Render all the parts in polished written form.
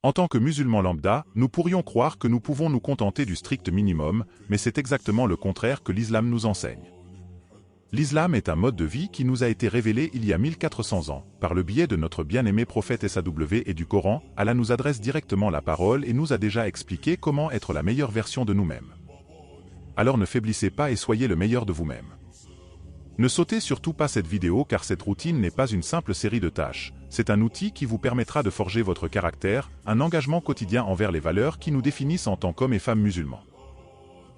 En tant que musulmans lambda, nous pourrions croire que nous pouvons nous contenter du strict minimum, mais c'est exactement le contraire que l'islam nous enseigne. L'islam est un mode de vie qui nous a été révélé il y a 1400 ans. Par le biais de notre bien-aimé prophète SAW et du Coran, Allah nous adresse directement la parole et nous a déjà expliqué comment être la meilleure version de nous-mêmes. Alors ne faiblissez pas et soyez le meilleur de vous-même. Ne sautez surtout pas cette vidéo car cette routine n'est pas une simple série de tâches. C'est un outil qui vous permettra de forger votre caractère, un engagement quotidien envers les valeurs qui nous définissent en tant qu'hommes et femmes musulmans.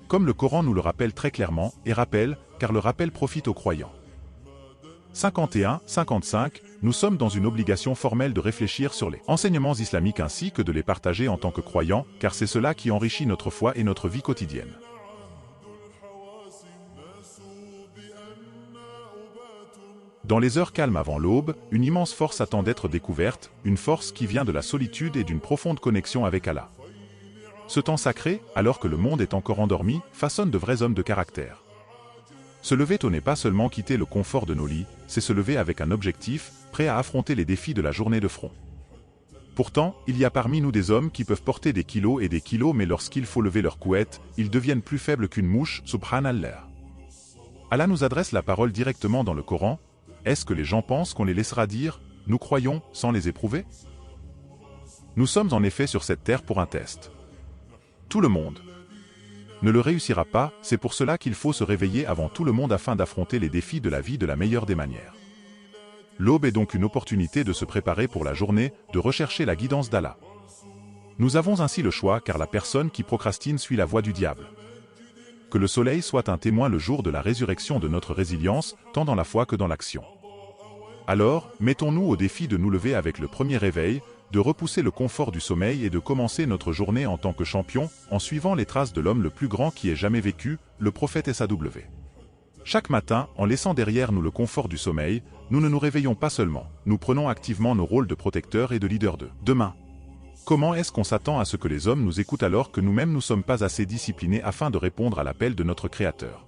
Comme le Coran nous le rappelle très clairement, et rappelle, car le rappel profite aux croyants. 51-55, nous sommes dans une obligation formelle de réfléchir sur les enseignements islamiques ainsi que de les partager en tant que croyants, car c'est cela qui enrichit notre foi et notre vie quotidienne. Dans les heures calmes avant l'aube, une immense force attend d'être découverte, une force qui vient de la solitude et d'une profonde connexion avec Allah. Ce temps sacré, alors que le monde est encore endormi, façonne de vrais hommes de caractère. Se lever tôt n'est pas seulement quitter le confort de nos lits, c'est se lever avec un objectif, prêt à affronter les défis de la journée de front. Pourtant, il y a parmi nous des hommes qui peuvent porter des kilos et des kilos mais lorsqu'il faut lever leur couette, ils deviennent plus faibles qu'une mouche, subhanallah. Allah nous adresse la parole directement dans le Coran. Est-ce que les gens pensent qu'on les laissera dire « nous croyons » sans les éprouver? Nous sommes en effet sur cette terre pour un test. Tout le monde ne le réussira pas, c'est pour cela qu'il faut se réveiller avant tout le monde afin d'affronter les défis de la vie de la meilleure des manières. L'aube est donc une opportunité de se préparer pour la journée, de rechercher la guidance d'Allah. Nous avons ainsi le choix car la personne qui procrastine suit la voie du diable. Que le soleil soit un témoin le jour de la résurrection de notre résilience, tant dans la foi que dans l'action. Alors, mettons-nous au défi de nous lever avec le premier réveil, de repousser le confort du sommeil et de commencer notre journée en tant que champion, en suivant les traces de l'homme le plus grand qui ait jamais vécu, le prophète SAW. Chaque matin, en laissant derrière nous le confort du sommeil, nous ne nous réveillons pas seulement, nous prenons activement nos rôles de protecteurs et de leaders de demain. Comment est-ce qu'on s'attend à ce que les hommes nous écoutent alors que nous-mêmes ne sommes pas assez disciplinés afin de répondre à l'appel de notre Créateur?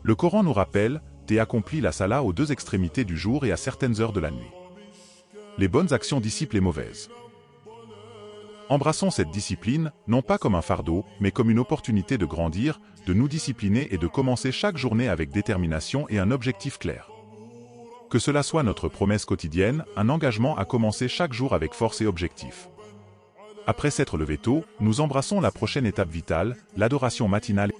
Le Coran nous rappelle, t'es accompli la salat aux deux extrémités du jour et à certaines heures de la nuit. Les bonnes actions dissipent les mauvaises. Embrassons cette discipline, non pas comme un fardeau, mais comme une opportunité de grandir, de nous discipliner et de commencer chaque journée avec détermination et un objectif clair. Que cela soit notre promesse quotidienne, un engagement à commencer chaque jour avec force et objectif. Après s'être levé tôt, nous embrassons la prochaine étape vitale, l'adoration matinale.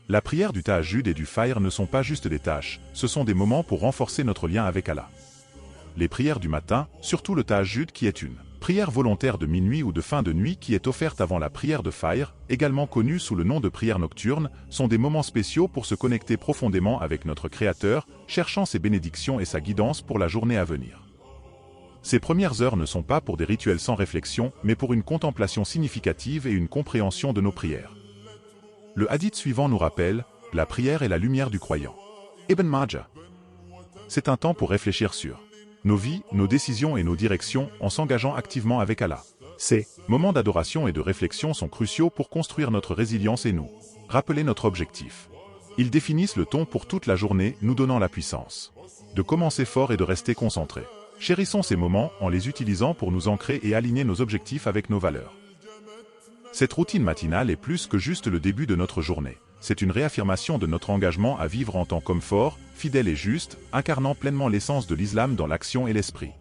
La prière du tahajjud et du fajr ne sont pas juste des tâches, ce sont des moments pour renforcer notre lien avec Allah. Les prières du matin, surtout le tahajjud qui est une prière volontaire de minuit ou de fin de nuit qui est offerte avant la prière de fajr, également connue sous le nom de prière nocturne, sont des moments spéciaux pour se connecter profondément avec notre Créateur, cherchant ses bénédictions et sa guidance pour la journée à venir. Ces premières heures ne sont pas pour des rituels sans réflexion, mais pour une contemplation significative et une compréhension de nos prières. Le hadith suivant nous rappelle, la prière est la lumière du croyant. Ibn Majah. C'est un temps pour réfléchir sur nos vies, nos décisions et nos directions en s'engageant activement avec Allah. Ces moments d'adoration et de réflexion sont cruciaux pour construire notre résilience et nous rappeler notre objectif. Ils définissent le ton pour toute la journée, nous donnant la puissance de commencer fort et de rester concentré. Chérissons ces moments en les utilisant pour nous ancrer et aligner nos objectifs avec nos valeurs. Cette routine matinale est plus que juste le début de notre journée. C'est une réaffirmation de notre engagement à vivre en tant qu'homme fort, fidèle et juste, incarnant pleinement l'essence de l'islam dans l'action et l'esprit.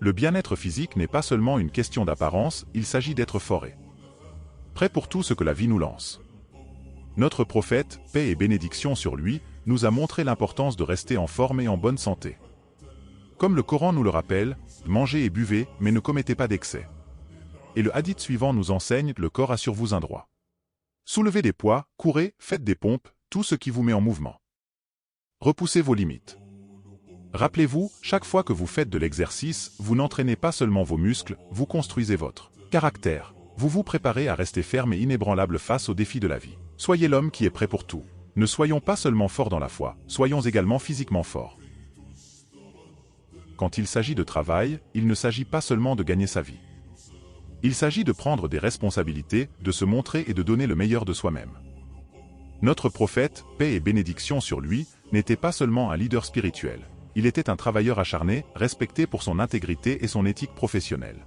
Le bien-être physique n'est pas seulement une question d'apparence, il s'agit d'être fort et prêt pour tout ce que la vie nous lance. Notre prophète, paix et bénédiction sur lui, nous a montré l'importance de rester en forme et en bonne santé. Comme le Coran nous le rappelle, mangez et buvez, mais ne commettez pas d'excès. Et le hadith suivant nous enseigne, le corps a sur vous un droit. Soulevez des poids, courez, faites des pompes, tout ce qui vous met en mouvement. Repoussez vos limites. Rappelez-vous, chaque fois que vous faites de l'exercice, vous n'entraînez pas seulement vos muscles, vous construisez votre caractère. Vous vous préparez à rester ferme et inébranlable face aux défis de la vie. Soyez l'homme qui est prêt pour tout. Ne soyons pas seulement forts dans la foi, soyons également physiquement forts. Quand il s'agit de travail, il ne s'agit pas seulement de gagner sa vie. Il s'agit de prendre des responsabilités, de se montrer et de donner le meilleur de soi-même. Notre prophète, paix et bénédiction sur lui, n'était pas seulement un leader spirituel. il était un travailleur acharné, respecté pour son intégrité et son éthique professionnelle.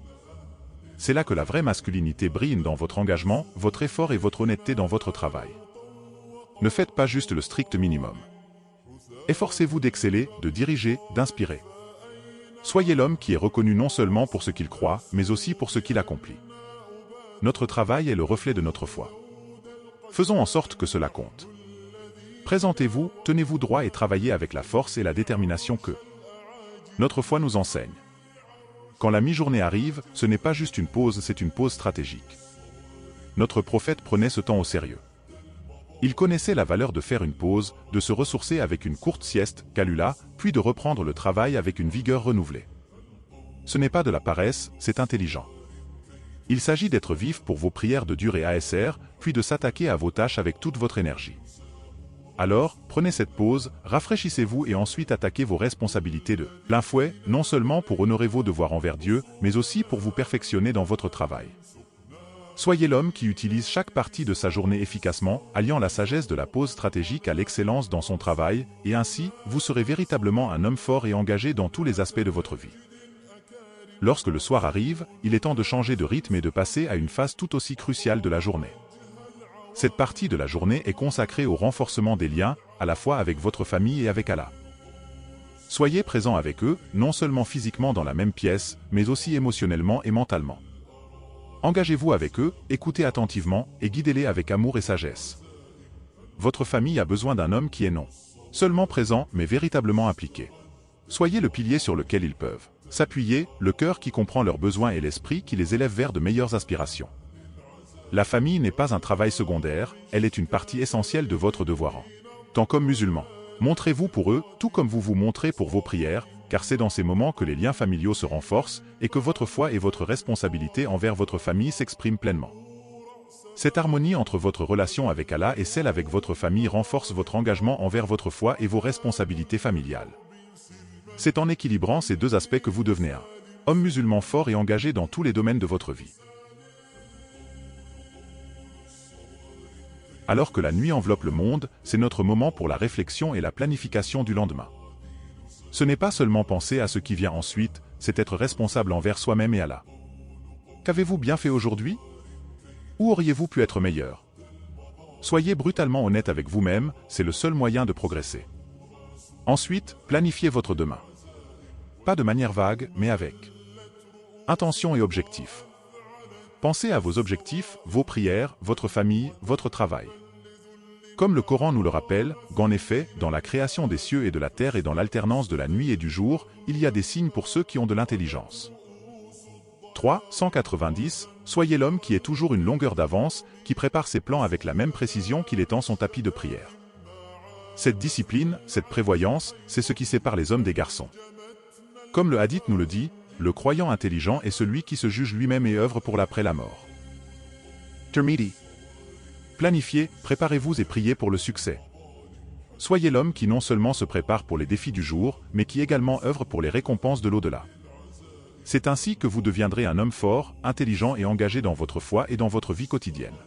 C'est là que la vraie masculinité brille dans votre engagement, votre effort et votre honnêteté dans votre travail. Ne faites pas juste le strict minimum. Efforcez-vous d'exceller, de diriger, d'inspirer. Soyez l'homme qui est reconnu non seulement pour ce qu'il croit, mais aussi pour ce qu'il accomplit. Notre travail est le reflet de notre foi. Faisons en sorte que cela compte. Présentez-vous, tenez-vous droit et travaillez avec la force et la détermination que notre foi nous enseigne. Quand la mi-journée arrive, ce n'est pas juste une pause, c'est une pause stratégique. Notre prophète prenait ce temps au sérieux. Il connaissait la valeur de faire une pause, de se ressourcer avec une courte sieste, Kalula, puis de reprendre le travail avec une vigueur renouvelée. Ce n'est pas de la paresse, c'est intelligent. Il s'agit d'être vif pour vos prières de Dur et ASR, puis de s'attaquer à vos tâches avec toute votre énergie. Alors, prenez cette pause, rafraîchissez-vous et ensuite attaquez vos responsabilités de plein fouet, non seulement pour honorer vos devoirs envers Dieu, mais aussi pour vous perfectionner dans votre travail. Soyez l'homme qui utilise chaque partie de sa journée efficacement, alliant la sagesse de la pause stratégique à l'excellence dans son travail, et ainsi, vous serez véritablement un homme fort et engagé dans tous les aspects de votre vie. Lorsque le soir arrive, il est temps de changer de rythme et de passer à une phase tout aussi cruciale de la journée. Cette partie de la journée est consacrée au renforcement des liens, à la fois avec votre famille et avec Allah. Soyez présent avec eux, non seulement physiquement dans la même pièce, mais aussi émotionnellement et mentalement. Engagez-vous avec eux, écoutez attentivement, et guidez-les avec amour et sagesse. Votre famille a besoin d'un homme qui est non seulement présent, mais véritablement impliqué. Soyez le pilier sur lequel ils peuvent s'appuyer, le cœur qui comprend leurs besoins et l'esprit qui les élève vers de meilleures aspirations. La famille n'est pas un travail secondaire, elle est une partie essentielle de votre devoir en tant qu'homme musulman. Montrez-vous pour eux, tout comme vous vous montrez pour vos prières, car c'est dans ces moments que les liens familiaux se renforcent et que votre foi et votre responsabilité envers votre famille s'expriment pleinement. Cette harmonie entre votre relation avec Allah et celle avec votre famille renforce votre engagement envers votre foi et vos responsabilités familiales. C'est en équilibrant ces deux aspects que vous devenez un homme musulman fort et engagé dans tous les domaines de votre vie. Alors que la nuit enveloppe le monde, c'est notre moment pour la réflexion et la planification du lendemain. Ce n'est pas seulement penser à ce qui vient ensuite, c'est être responsable envers soi-même et Allah. Qu'avez-vous bien fait aujourd'hui? Où auriez-vous pu être meilleur? Soyez brutalement honnête avec vous-même, c'est le seul moyen de progresser. Ensuite, planifiez votre demain. Pas de manière vague, mais avec intention et objectif. Pensez à vos objectifs, vos prières, votre famille, votre travail. Comme le Coran nous le rappelle, qu'en effet, dans la création des cieux et de la terre et dans l'alternance de la nuit et du jour, il y a des signes pour ceux qui ont de l'intelligence. 390. Soyez l'homme qui est toujours une longueur d'avance, qui prépare ses plans avec la même précision qu'il étend son tapis de prière. Cette discipline, cette prévoyance, c'est ce qui sépare les hommes des garçons. Comme le hadith nous le dit, le croyant intelligent est celui qui se juge lui-même et œuvre pour l'après la mort. Termidi. Planifiez, préparez-vous et priez pour le succès. Soyez l'homme qui non seulement se prépare pour les défis du jour, mais qui également œuvre pour les récompenses de l'au-delà. C'est ainsi que vous deviendrez un homme fort, intelligent et engagé dans votre foi et dans votre vie quotidienne.